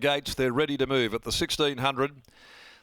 Gates, they're ready to move at the 1600.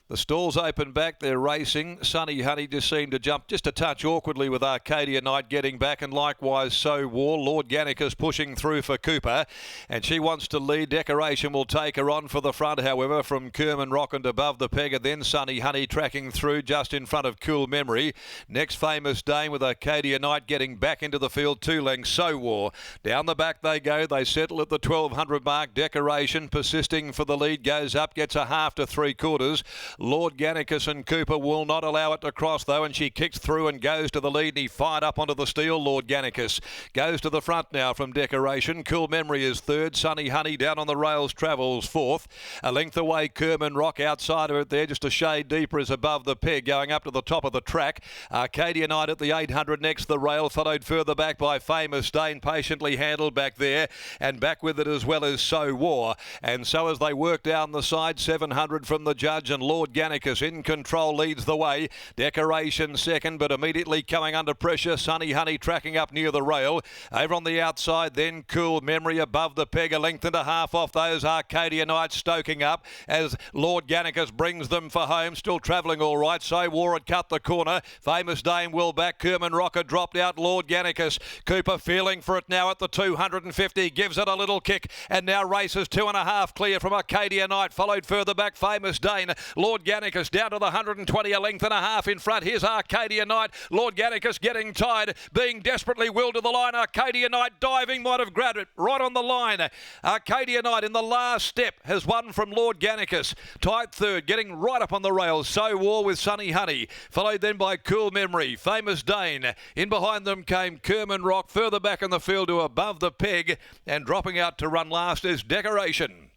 The stalls open back, they're racing. Sunny Honey just seemed to jump just a touch awkwardly with Arcadia Knight getting back, and likewise So War. Lord Gannicus pushing through for Cooper, and she wants to lead. Decoration will take her on for the front, however, from Kerman Rock and above the peg, and then Sunny Honey tracking through just in front of Cool Memory. Next Famous Dame with Arcadia Knight getting back into the field, 2 lengths So War. Down the back they go, they settle at the 1200 mark. Decoration persisting for the lead, goes up, gets a half to 3/4. Lord Gannicus and Cooper will not allow it to cross though, and she kicks through and goes to the lead, and he fired up onto the steel. Lord Gannicus goes to the front now from Decoration. Cool Memory is third. Sunny Honey down on the rails travels fourth. A length away Kerman Rock outside of it there, just a shade deeper, is above the peg, going up to the top of the track. Arcadia Knight at the 800 next the rail, followed further back by Famous Dane, patiently handled back there, and back with it as well as So War. And so as they work down the side, 700 from the judge, and Lord Gannicus in control leads the way. Decoration second, but immediately coming under pressure. Sunny Honey tracking up near the rail. Over on the outside then Cool Memory above the peg, a length and a half off those. Arcadia Knight stoking up as Lord Gannicus brings them for home. Still travelling all right. So War had cut the corner. Famous Dame will back. Kerman Rocker dropped out. Lord Gannicus. Cooper feeling for it now at the 250. Gives it a little kick and now races 2.5 clear from Arcadia Knight. Followed further back Famous Dane. Lord Gannicus down to the 120, a length and a half in front. Here's Arcadia Knight. Lord Gannicus getting tied, being desperately willed to the line. Arcadia Knight diving, might have grabbed it right on the line. Arcadia Knight in the last step has won from Lord Gannicus. Tight third, getting right up on the rails. So War with Sunny Honey, followed then by Cool Memory. Famous Dane. In behind them came Kerman Rock. Further back in the field to above the peg, and dropping out to run last is Decoration.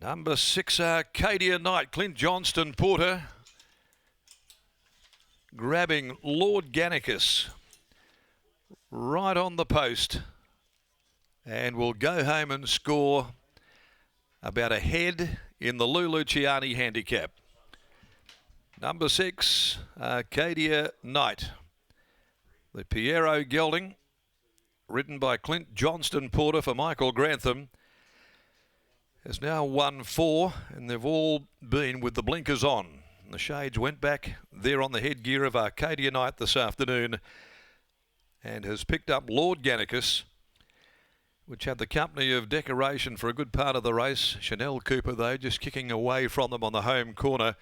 Number 6, Arcadia Knight. Clint Johnston Porter grabbing Lord Gannicus right on the post, and will go home and score about a head in the Lulu Ciani handicap. Number 6, Arcadia Knight. The Piero gelding, ridden by Clint Johnston Porter for Michael Grantham, has now won 4, and they've all been with the blinkers on. The shades went back there on the headgear of Arcadia Knight this afternoon, and has picked up Lord Gannicus, which had the company of Decoration for a good part of the race. Chanel Cooper, though, just kicking away from them on the home corner,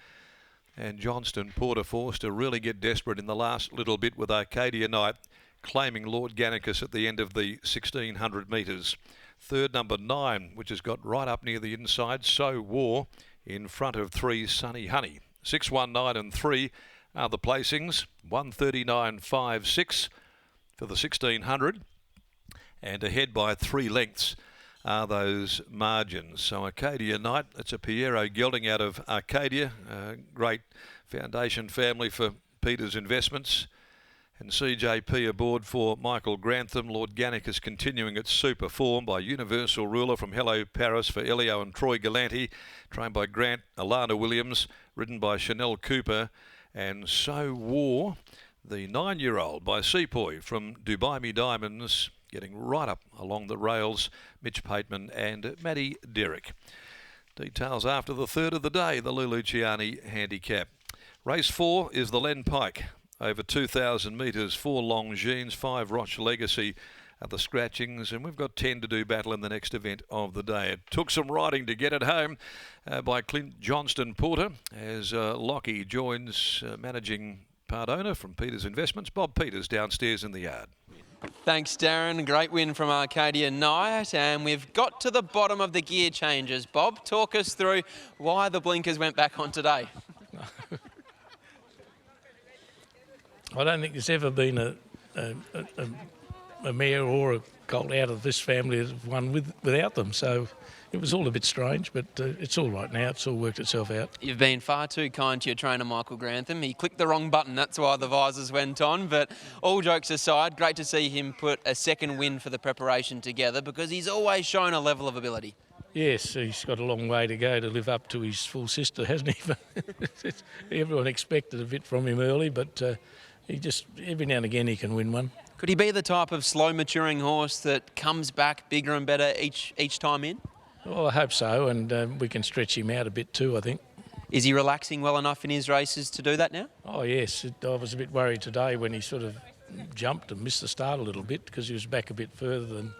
and Johnston Porter forced to really get desperate in the last little bit with Arcadia Knight claiming Lord Gannicus at the end of the 1600 metres. Third, number 9, which has got right up near the inside, So War, in front of 3, Sunny Honey. 6, 1, 9 and 3 are the placings. 139.56 for the 1600, and ahead by 3 lengths are those margins. So Arcadia Knight, it's a Piero gelding out of Arcadia, great foundation family for Peter's Investments. And CJP aboard for Michael Grantham. Lord Gannicus continuing its super form by Universal Ruler from Hello Paris for Elio and Troy Galanti. Trained by Grant Alana Williams. Ridden by Chanel Cooper. And So War, the 9-year-old by Sepoy from Dubai Me Diamonds. Getting right up along the rails. Mitch Pateman and Matty Derrick. Details after the third of the day, the Lulu Ciani handicap. Race 4 is the Len Pike. Over 2,000 metres, 4 Longines, 5 Roche Legacy at the scratchings, and we've got 10 to do battle in the next event of the day. It took some riding to get it home by Clint Johnston Porter as Lockie joins managing part owner from Peters Investments, Bob Peters, downstairs in the yard. Thanks, Darren. Great win from Arcadia Knight, and we've got to the bottom of the gear changes. Bob, talk us through why the blinkers went back on today. I don't think there's ever been a mare or a colt out of this family that have won without them. So it was all a bit strange, but it's all right now. It's all worked itself out. You've been far too kind to your trainer, Michael Grantham. He clicked the wrong button. That's why the visors went on. But all jokes aside, great to see him put a second win for the preparation together, because he's always shown a level of ability. Yes, he's got a long way to go to live up to his full sister, hasn't he? Everyone expected a bit from him early, but he just, every now and again he can win one. Could he be the type of slow maturing horse that comes back bigger and better each time in? Well, I hope so, and we can stretch him out a bit too, I think. Is he relaxing well enough in his races to do that now? Oh yes, I was a bit worried today when he sort of jumped and missed the start a little bit because he was back a bit further than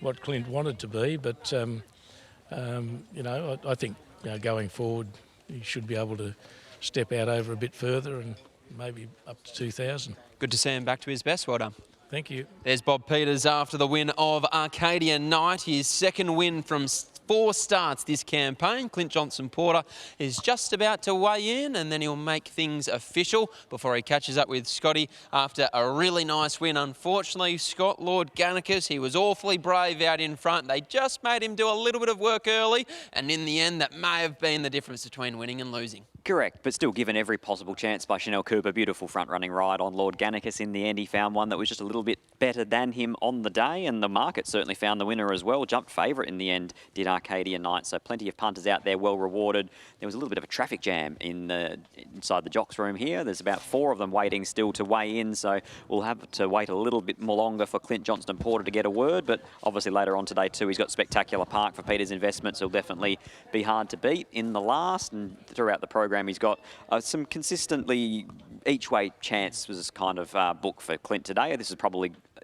what Clint wanted to be. But you know, I think going forward he should be able to step out over a bit further and maybe up to 2,000. Good to see him back to his best. Well done. Thank you. There's Bob Peters after the win of Arcadia Night, his second win from 4 starts this campaign. Clint Johnson-Porter is just about to weigh in, and then he'll make things official before he catches up with Scotty after a really nice win. Unfortunately, Scott Lord Gannicus, he was awfully brave out in front. They just made him do a little bit of work early, and in the end, that may have been the difference between winning and losing. Correct, but still given every possible chance by Chanel Cooper. Beautiful front-running ride on Lord Gannicus. In the end, he found one that was just a little bit better than him on the day, and the market certainly found the winner as well. Jumped favourite in the end, did Arcadia Night, so plenty of punters out there, well rewarded. There was a little bit of a traffic jam inside the jocks room here. There's about 4 of them waiting still to weigh in, so we'll have to wait a little bit more longer for Clint Johnston-Porter to get a word, but obviously later on today too, he's got Spectacular Park for Peter's Investments. He'll definitely be hard to beat in the last, and throughout the program he's got some consistently each-way chance was kind of book for Clint today.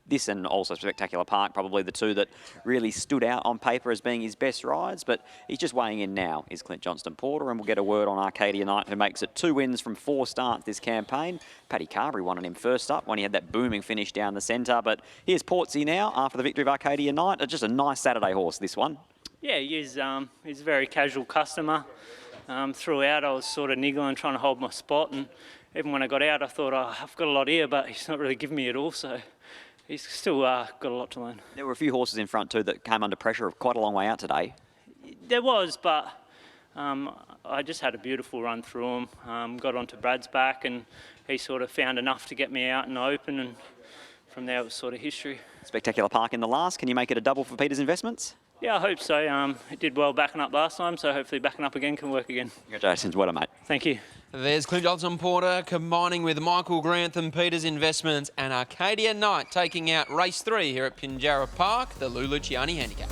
This and also Spectacular Park, probably the 2 that really stood out on paper as being his best rides, but he's just weighing in now, is Clint Johnston-Porter, and we'll get a word on Arcadia Night, who makes it 2 wins from 4 starts this campaign. Paddy Carberry won on him first up when he had that booming finish down the centre, but here's Portsy now after the victory of Arcadia Night. Just a nice Saturday horse, this one. Yeah, he's a very casual customer. Throughout, I was sort of niggling, trying to hold my spot, and even when I got out, I thought, oh, I've got a lot here, but he's not really giving me it all, so he's still got a lot to learn. There were a few horses in front too that came under pressure quite a long way out today. There was, but I just had a beautiful run through him. Got onto Brad's back, and he sort of found enough to get me out in the open, and from there it was sort of history. Spectacular Park in the last. Can you make it a double for Peter's Investments? Yeah, I hope so. It did well backing up last time, so hopefully backing up again can work again. Congratulations, well done, mate. Thank you. There's Clint Johnson-Porter combining with Michael Grantham, Peters Investments and Arcadia Night taking out race 3 here at Pinjarra Park, the Lou Luciani Handicap.